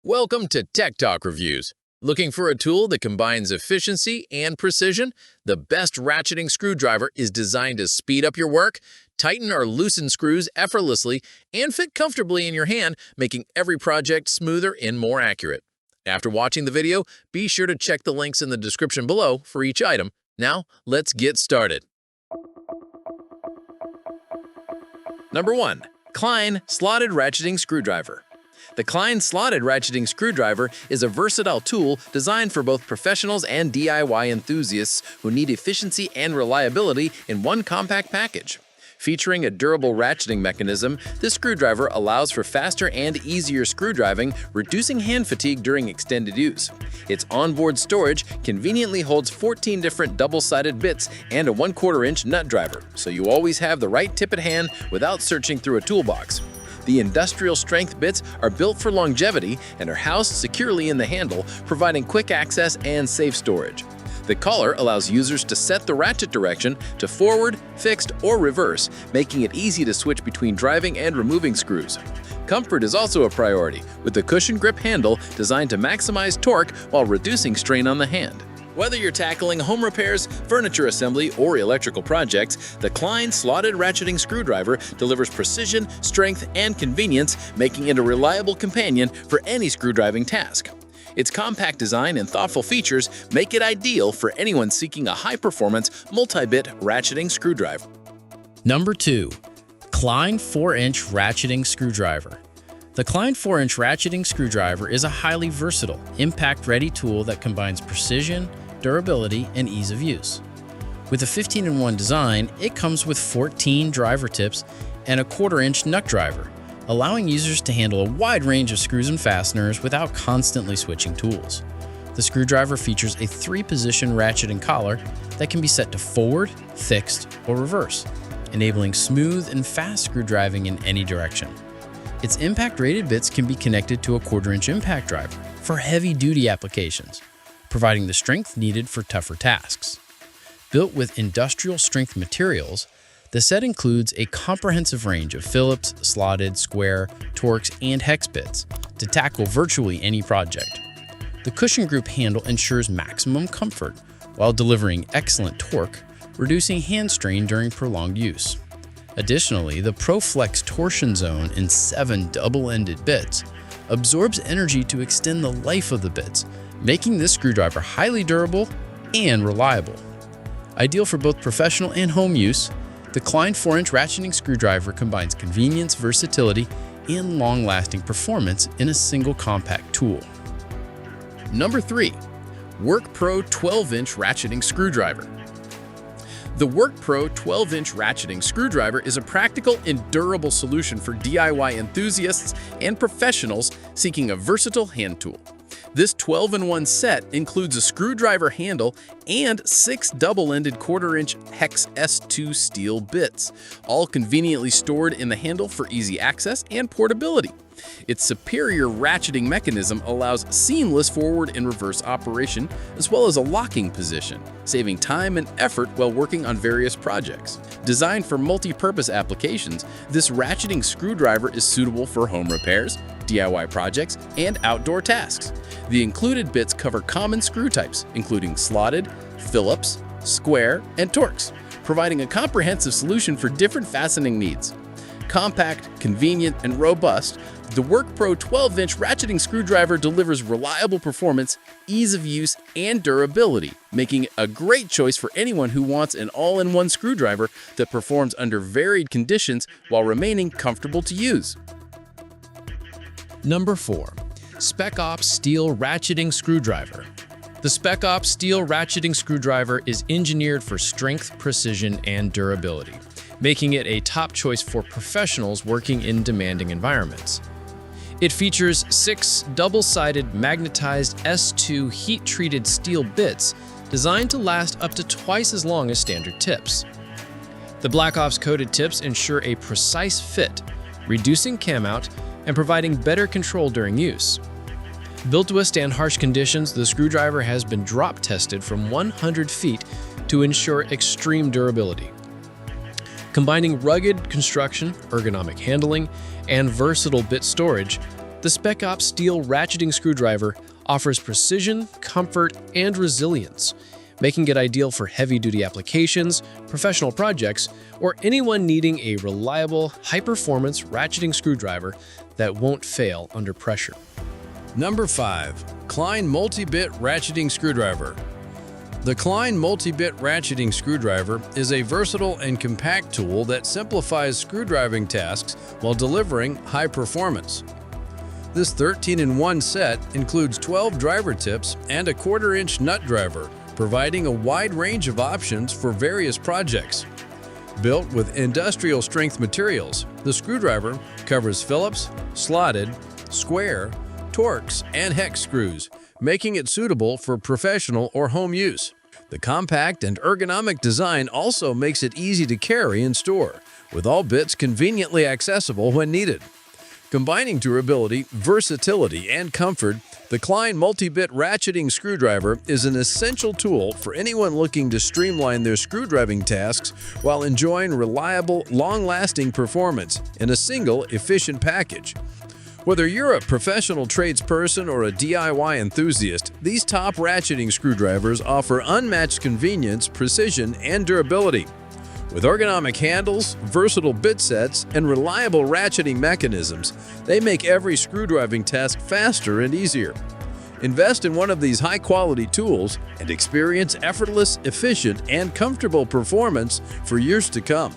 Welcome to Tech Talk Reviews. Looking for a tool that combines efficiency and precision? The best ratcheting screwdriver is designed to speed up your work, tighten or loosen screws effortlessly, and fit comfortably in your hand, making every project smoother and more accurate. After watching the video, be sure to check the links in the description below for each item. Now, let's get started. Number 1. Klein Slotted Ratcheting Screwdriver. The Klein Slotted Ratcheting Screwdriver is a versatile tool designed for both professionals and DIY enthusiasts who need efficiency and reliability in one compact package. Featuring a durable ratcheting mechanism, this screwdriver allows for faster and easier screw driving, reducing hand fatigue during extended use. Its onboard storage conveniently holds 14 different double-sided bits and a 1/4-inch nut driver, so you always have the right tip at hand without searching through a toolbox. The industrial strength bits are built for longevity and are housed securely in the handle, providing quick access and safe storage. The collar allows users to set the ratchet direction to forward, fixed, or reverse, making it easy to switch between driving and removing screws. Comfort is also a priority, with the cushion grip handle designed to maximize torque while reducing strain on the hand. Whether you're tackling home repairs, furniture assembly, or electrical projects, the Klein Slotted Ratcheting Screwdriver delivers precision, strength, and convenience, making it a reliable companion for any screwdriving task. Its compact design and thoughtful features make it ideal for anyone seeking a high-performance, multi-bit ratcheting screwdriver. Number 2. Klein 4-inch Ratcheting Screwdriver. The Klein 4-inch ratcheting screwdriver is a highly versatile, impact-ready tool that combines precision, durability, and ease of use. With a 15-in-1 design, it comes with 14 driver tips and a 1/4-inch nut driver, allowing users to handle a wide range of screws and fasteners without constantly switching tools. The screwdriver features a 3-position ratcheting collar that can be set to forward, fixed, or reverse, enabling smooth and fast screw driving in any direction. Its impact-rated bits can be connected to a 1/4-inch impact driver for heavy-duty applications, providing the strength needed for tougher tasks. Built with industrial-strength materials, the set includes a comprehensive range of Phillips, slotted, square, Torx, and hex bits to tackle virtually any project. The cushion group handle ensures maximum comfort while delivering excellent torque, reducing hand strain during prolonged use. Additionally, the ProFlex torsion zone in 7 double-ended bits absorbs energy to extend the life of the bits, making this screwdriver highly durable and reliable. Ideal for both professional and home use, the Klein 4-inch ratcheting screwdriver combines convenience, versatility, and long-lasting performance in a single compact tool. Number 3. WORKPRO 12-inch Ratcheting Screwdriver. The WORKPRO 12-inch ratcheting screwdriver is a practical and durable solution for DIY enthusiasts and professionals seeking a versatile hand tool. This 12-in-1 set includes a screwdriver handle and 6 double-ended 1/4-inch hex S2 steel bits, all conveniently stored in the handle for easy access and portability. Its superior ratcheting mechanism allows seamless forward and reverse operation, as well as a locking position, saving time and effort while working on various projects. Designed for multi-purpose applications, this ratcheting screwdriver is suitable for home repairs, DIY projects, and outdoor tasks. The included bits cover common screw types, including slotted, Phillips, square, and Torx, providing a comprehensive solution for different fastening needs. Compact, convenient, and robust, the WORKPRO 12-inch ratcheting screwdriver delivers reliable performance, ease of use, and durability, making it a great choice for anyone who wants an all-in-one screwdriver that performs under varied conditions while remaining comfortable to use. Number 4. Spec Steel Ratcheting Screwdriver. The Spec Steel Ratcheting Screwdriver is engineered for strength, precision, and durability, making it a top choice for professionals working in demanding environments. It features 6 double-sided magnetized S2 heat-treated steel bits designed to last up to twice as long as standard tips. The Black Ops coated tips ensure a precise fit, reducing cam out and providing better control during use. Built to withstand harsh conditions, the screwdriver has been drop tested from 100 feet to ensure extreme durability. Combining rugged construction, ergonomic handling, and versatile bit storage, The Spec steel ratcheting screwdriver offers precision, comfort, and resilience, making it ideal for heavy-duty applications, professional projects, or anyone needing a reliable, high-performance ratcheting screwdriver that won't fail under pressure. Number 5. Klein Multi-Bit Ratcheting Screwdriver. The Klein Multi-Bit Ratcheting Screwdriver is a versatile and compact tool that simplifies screwdriving tasks while delivering high performance. This 13-in-1 set includes 12 driver tips and a 1/4-inch nut driver, providing a wide range of options for various projects. Built with industrial-strength materials, the screwdriver covers Phillips, slotted, square, Torx, and hex screws, making it suitable for professional or home use. The compact and ergonomic design also makes it easy to carry and store, with all bits conveniently accessible when needed. Combining durability, versatility, and comfort, the Klein Multi-Bit Ratcheting Screwdriver is an essential tool for anyone looking to streamline their screwdriving tasks while enjoying reliable, long-lasting performance in a single, efficient package. Whether you're a professional tradesperson or a DIY enthusiast, these top ratcheting screwdrivers offer unmatched convenience, precision, and durability. With ergonomic handles, versatile bit sets, and reliable ratcheting mechanisms, they make every screwdriving task faster and easier. Invest in one of these high-quality tools and experience effortless, efficient, and comfortable performance for years to come.